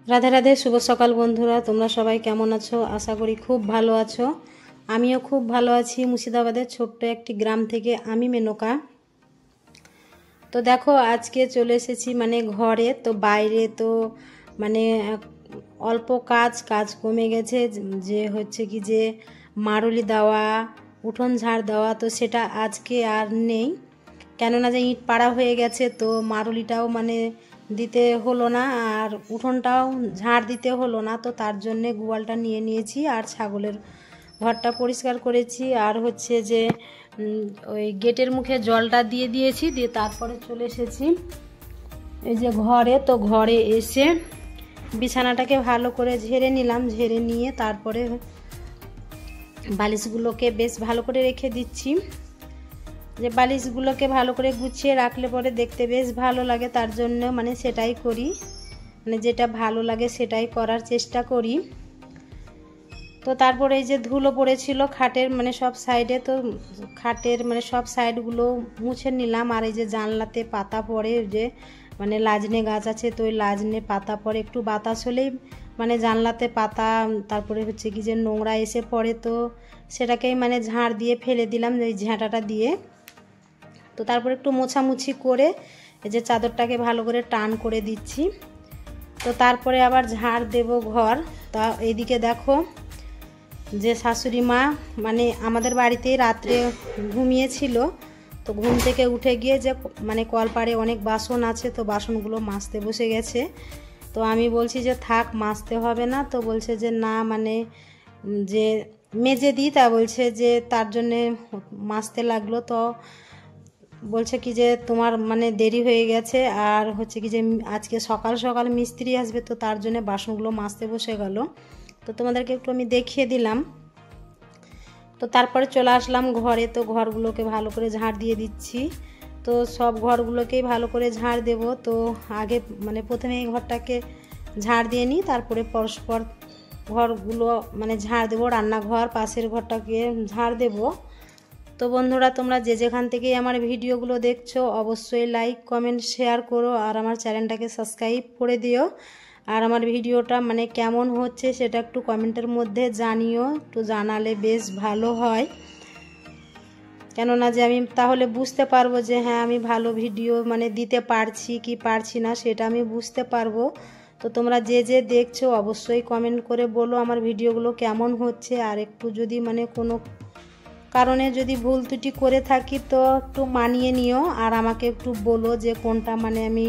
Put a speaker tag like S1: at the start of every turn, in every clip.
S1: রাধে রাধে, শুভ সকাল বন্ধুরা। তোমরা সবাই কেমন আছো? আশা করি খুব ভালো আছো। আমিও খুব ভালো আছি। মুর্শিদাবাদের ছোট্ট একটি গ্রাম থেকে আমি মেনকা। তো দেখো, আজকে চলে এসেছি ঘরে। তো বাইরে তো মানে অল্প কাজ কমে গেছে, যে হচ্ছে কি যে মারুলি দেওয়া, উঠোন ঝাড় দেওয়া, তো সেটা আজকে আর নেই। কেননা যে ইট পাড়া হয়ে গেছে, তো মারুলিটাও দিতে হলো না, আর উঠোনটাও ঝাড় দিতে হলো না। তো তার জন্যে গোয়ালটা নিয়ে নিয়েছি, আর ছাগলের ঘরটা পরিষ্কার করেছি, আর হচ্ছে যে ওই গেটের মুখে জলটা দিয়ে দিয়েছি, দিয়ে তারপরে চলে এসেছি এই যে ঘরে। তো ঘরে এসে বিছানাটাকে ভালো করে ঝেড়ে নিলাম, ঝেড়ে নিয়ে তারপরে বালিশগুলোকে বেশ ভালো করে রেখে দিচ্ছি। যে বালিশগুলোকে ভালো করে গুছিয়ে রাখলে পরে দেখতে বেশ ভালো লাগে, তার জন্য সেটাই করি, যেটা ভালো লাগে সেটাই করার চেষ্টা করি। তো তারপরে এই যে ধুলো পড়েছিল খাটের সব সাইডে, তো খাটের সব সাইডগুলো মুছে নিলাম। আর এই যে জানলাতে পাতা পড়ে, যে লাজনে গাছ আছে, তো ওই লাজনে পাতা পড়ে, একটু বাতাস হলেই জানলাতে পাতা, তারপরে হচ্ছে কি যে নোংরা এসে পড়ে, তো সেটাকেই ঝাড় দিয়ে ফেলে দিলাম ওই ঝাঁটাটা দিয়ে। তো তারপর একটু মোছামুছি করে এই যে চাদরটাকে ভালো করে টান করে দিচ্ছি। তো তারপরে আবার ঝাড় দেব ঘর। তা এইদিকে দেখো, যে শাশুড়ি মা আমাদের বাড়িতেই রাত্রে ঘুমিয়েছিল, তো ঘুম থেকে উঠে গিয়ে যে কলপাড়ে অনেক বাসন আছে, তো বাসনগুলো মাজতে বসে গেছে। তো আমি বলছি যে থাক, মাজতে হবে না। তো বলছে যে না, যে মেজে দিই, তা বলছে যে তার জন্যে মাজতে লাগলো। তো বলছে কি যে তোমার দেরি হয়ে গেছে, আর হচ্ছে কি যে আজকে সকাল সকাল মিস্ত্রি আসবে, তো তার জন্য বাসনগুলো মাজতে বসে গেল। তো তোমাদেরকে একটু আমি দেখিয়ে দিলাম। তো তারপরে চলে আসলাম ঘরে। তো ঘরগুলোকে ভালো করে ঝাড় দিয়ে দিচ্ছি। তো সব ঘরগুলোকেই ভালো করে ঝাড় দেব। তো আগে প্রথমে এই ঘরটাকে ঝাড় দিয়ে নিই, তারপরে পরস্পর ঘরগুলো ঝাড় দেবো। রান্নাঘর, পাশের ঘরটাকে ঝাড় দেব। তো বন্ধুরা, তোমরা যে যেখান থেকেই আমার ভিডিওগুলো দেখছো, অবশ্যই লাইক, কমেন্ট, শেয়ার করো, আর আমার চ্যানেলটাকে সাবস্ক্রাইব করে দিও। আর আমার ভিডিওটা কেমন হচ্ছে সেটা একটু কমেন্টের মধ্যে জানিও, একটু জানালে বেশ ভালো হয়। কেননা যে আমি তাহলে বুঝতে পারবো যে হ্যাঁ, আমি ভালো ভিডিও দিতে পারছি কি পারছি না, সেটা আমি বুঝতে পারবো। তো তোমরা যে যে দেখছো অবশ্যই কমেন্ট করে বলো আমার ভিডিওগুলো কেমন হচ্ছে। আর একটু যদি কোনো কারণে যদি ভুল ত্রুটি করে থাকি, তো একটু মানিয়ে নিও, আর আমাকে একটু বলো যে কোনটা আমি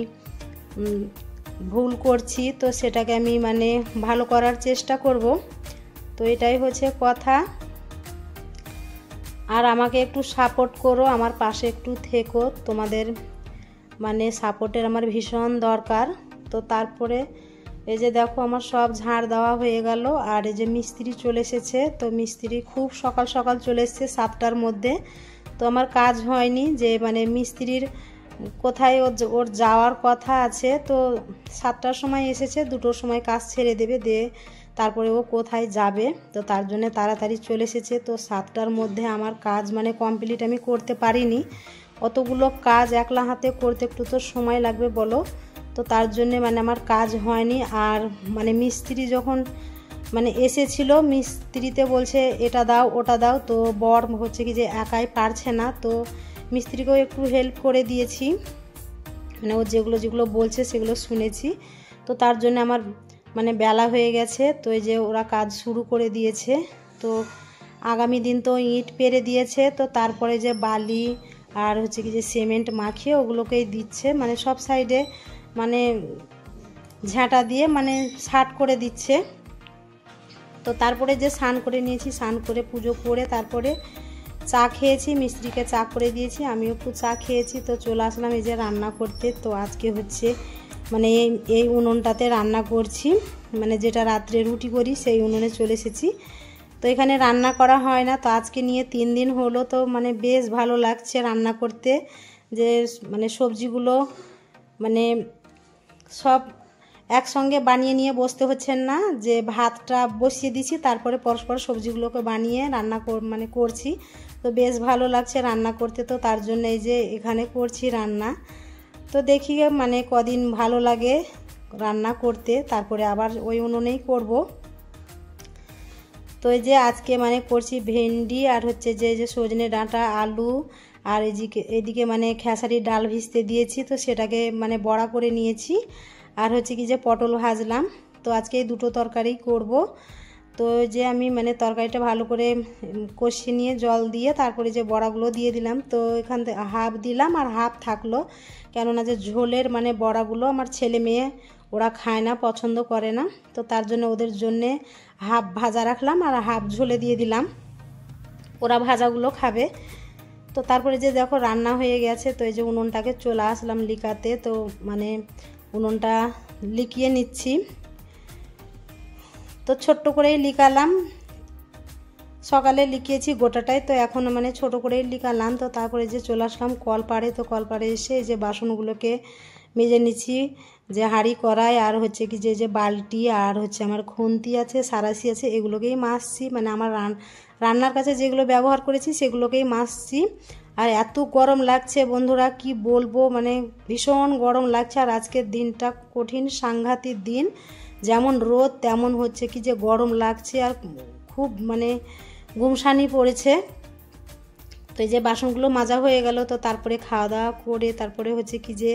S1: ভুল করছি, তো সেটাকে আমি ভালো করার চেষ্টা করব। তো এটাই হচ্ছে কথা। আর আমাকে একটু সাপোর্ট করো, আমার পাশে একটু থেকো, তোমাদের সাপোর্টের আমার ভীষণ দরকার। তো তারপরে এই যে দেখো, আমার সব ঝাড় দেওয়া হয়ে গেল। আর এই যে মিস্ত্রি চলে এসেছে। তো মিস্ত্রি খুব সকাল সকাল চলে এসেছে, 7টার মধ্যে। তো আমার কাজ হয়নি, যে মিস্ত্রির কোথায় ওর যাওয়ার কথা আছে, তো 7টার সময় এসেছে, 2টোর সময় কাজ ছেড়ে দেবে, দিয়ে তারপরে ও কোথায় যাবে, তো তার জন্য তাড়াতাড়ি চলে এসেছে। তো 7টার মধ্যে আমার কাজ কমপ্লিট আমি করতে পারিনি। অতগুলো কাজ একলা হাতে করতে একটু তো সময় লাগবে বলো। তো তার জন্যে আমার কাজ হয়নি। আর মিস্ত্রি যখন এসেছিল, মিস্ত্রিতে বলছে এটা দাও ওটা দাও, তো বর হচ্ছে কি যে একাই পারছে না, তো মিস্ত্রিকেও একটু হেল্প করে দিয়েছি, ও যেগুলো যেগুলো বলছে সেগুলো শুনেছি। তো তার জন্য আমার বেলা হয়ে গেছে। তো এই যে ওরা কাজ শুরু করে দিয়েছে। তো আগামী দিন তো ইট পেরে দিয়েছে, তো তারপরে যে বালি আর হচ্ছে কি যে সিমেন্ট মাখিয়ে ওগুলোকেই দিচ্ছে, সব সাইডে ঝাঁটা দিয়ে ছাট করে দিচ্ছে। তো তারপরে যে স্নান করে নিয়েছি, স্নান করে পুজো করে তারপরে চা খেয়েছি, মিস্ত্রিকে চা করে দিয়েছি, আমিও একটু চা খেয়েছি। তো চলে আসলাম এই যে রান্না করতে। তো আজকে হচ্ছে এই উনুনটাতে রান্না করছি, যেটা রাত্রে রুটি করি সেই উনুনে চলে এসেছি। তো এখানে রান্না করা হয় না, তো আজকে নিয়ে 3 দিন হলো। তো বেশ ভালো লাগছে রান্না করতে, যে সবজিগুলো সব একসঙ্গে বানিয়ে নিয়ে বসতে হচ্ছে না, যে ভাতটা বসিয়ে দিছি, তারপরে পরস্পর সবজিগুলোকে বানিয়ে রান্না করছি। তো বেশ ভালো লাগছে রান্না করতে। তো তার জন্য এই যে এখানে করছি রান্না। তো দেখি কদিন ভালো লাগে। রান্না করতে, তারপরে আবার ওই উনুনেই করব। তো এই যে আজকে মানে করছি ভেন্ডি আর হচ্ছে যে সজনে ডাঁটা, আলু আর এদিকে মানে খেসারির ডাল ভিজতে দিয়েছি, তো সেটাকে মানে বড়া করে নিয়েছি। আর হচ্ছে কি যে পটল ভাজলাম। তো আজকে এই দুটো তরকারি করব। তো যে আমি মানে তরকারিটা ভালো করে কষিয়ে নিয়ে জল দিয়ে তারপরে যে বড়াগুলো দিয়ে দিলাম। তো এখান থেকে হাফ দিলাম আর হাফ থাকলো, কেননা যে ঝোলের মানে বড়াগুলো আমার ছেলে মেয়ে ওরা খায় না, পছন্দ করে না। তো তার জন্য ওদের জন্যে হাফ ভাজা রাখলাম আর হাফ ঝোলে দিয়ে দিলাম, ওরা ভাজাগুলো খাবে। তো তারপরে যে দেখো রান্না হয়ে গেছে। তো এই যে উনুনটাকে চলে আসলাম লিকাতে। তো মানে উনুনটা লিকিয়ে নিচ্ছি। তো ছোট্ট করেই লিকালাম, সকালে লিখিয়েছি গোটাটাই, তো এখন মানে ছোট করেই লিকালাম। তো তারপরে যে চলে আসলাম কলপাড়ে। তো কলপাড়ে এসে যে বাসনগুলোকে মেজে নিচ্ছি, যে হাঁড়ি কড়াই আর হচ্ছে কি যে বালতি আর হচ্ছে আমার খুন্তি আছে, সারাশি আছে, এগুলোকেই মাজছি। মানে আমার রান্নার কাছে যেগুলো ব্যবহার করেছি সেগুলোকেই মাজছি। আর এত গরম লাগছে বন্ধুরা, কি বলবো, মানে ভীষণ গরম লাগছে। আর আজকের দিনটা কঠিন সাংঘাতিক দিন, যেমন রোদ তেমন হচ্ছে কি যে গরম লাগছে, আর খুব মানে গুমসানি পড়েছে। তো এই যে বাসনগুলো মাজা হয়ে গেল। তো তারপরে খাওয়া দাওয়া করে তারপরে হচ্ছে কি যে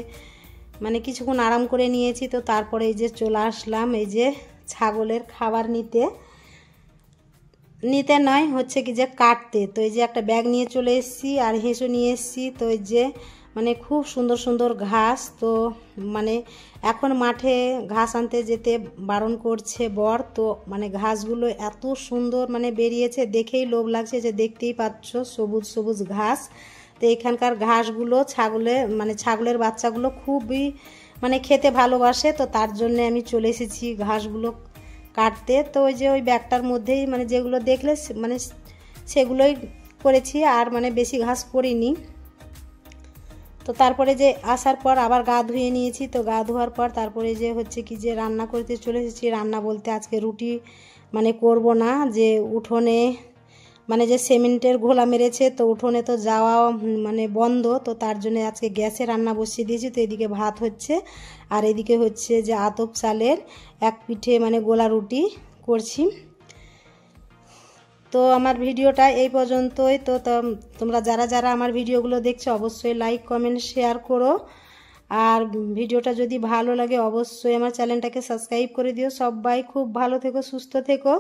S1: মানে কিছুক্ষণ আরাম করে নিয়েছি। তো তারপরে এই যে চলে আসলাম এই যে ছাগলের খাবার নিতে নয় হচ্ছে কি যে কাটতে। তো এই যে একটা ব্যাগ নিয়ে চলে এসেছি আর হেঁসো নিয়ে এসেছি। তো এই যে মানে খুব সুন্দর সুন্দর ঘাস। তো মানে এখন মাঠে ঘাস আনতে যেতে বারণ করছে বর। তো মানে ঘাসগুলো এত সুন্দর মানে বেরিয়েছে, দেখেই লোভ লাগছে, যে দেখতেই পাচ্ছ সবুজ সবুজ ঘাস। তো এখানকার ঘাসগুলো ছাগলের বাচ্চাগুলো খুবই মানে খেতে ভালোবাসে। তো তার জন্য আমি চলে এসেছি ঘাসগুলো কাটতে। তো ওই যে ওই ব্যাগটার মধ্যেই মানে যেগুলো দেখলে মানে সেগুলোই করেছি, আর মানে বেশি ঘাস করিনি। তো তারপরে যে আসার পর আবার গা ধুয়ে নিয়েছি। তো গা ধোয়ার পর তারপরে যে হচ্ছে কি যে রান্না করতে চলে এসেছি। রান্না বলতে আজকে রুটি মানে করব না, যে উঠোনে মানে যে সিমেন্টের ঘোলা মেরেছে, তো উঠোনে তো যাওয়া মানে বন্ধ। তো তার জন্য আজকে গ্যাসে রান্না বসিয়ে দিয়েছি। তো এদিকে ভাত হচ্ছে আর এদিকে হচ্ছে যে আতপ চালের এক পিঠে মানে গোলা রুটি করছি। তো আমার ভিডিওটা এই পর্যন্তই। তো তোমরা যারা যারা আমার ভিডিওগুলো দেখছো অবশ্যই লাইক কমেন্ট শেয়ার করো, আর ভিডিওটা যদি ভালো লাগে অবশ্যই আমার চ্যানেলটাকে সাবস্ক্রাইব করে দিও। সবাই খুব ভালো থেকো, সুস্থ থেকো।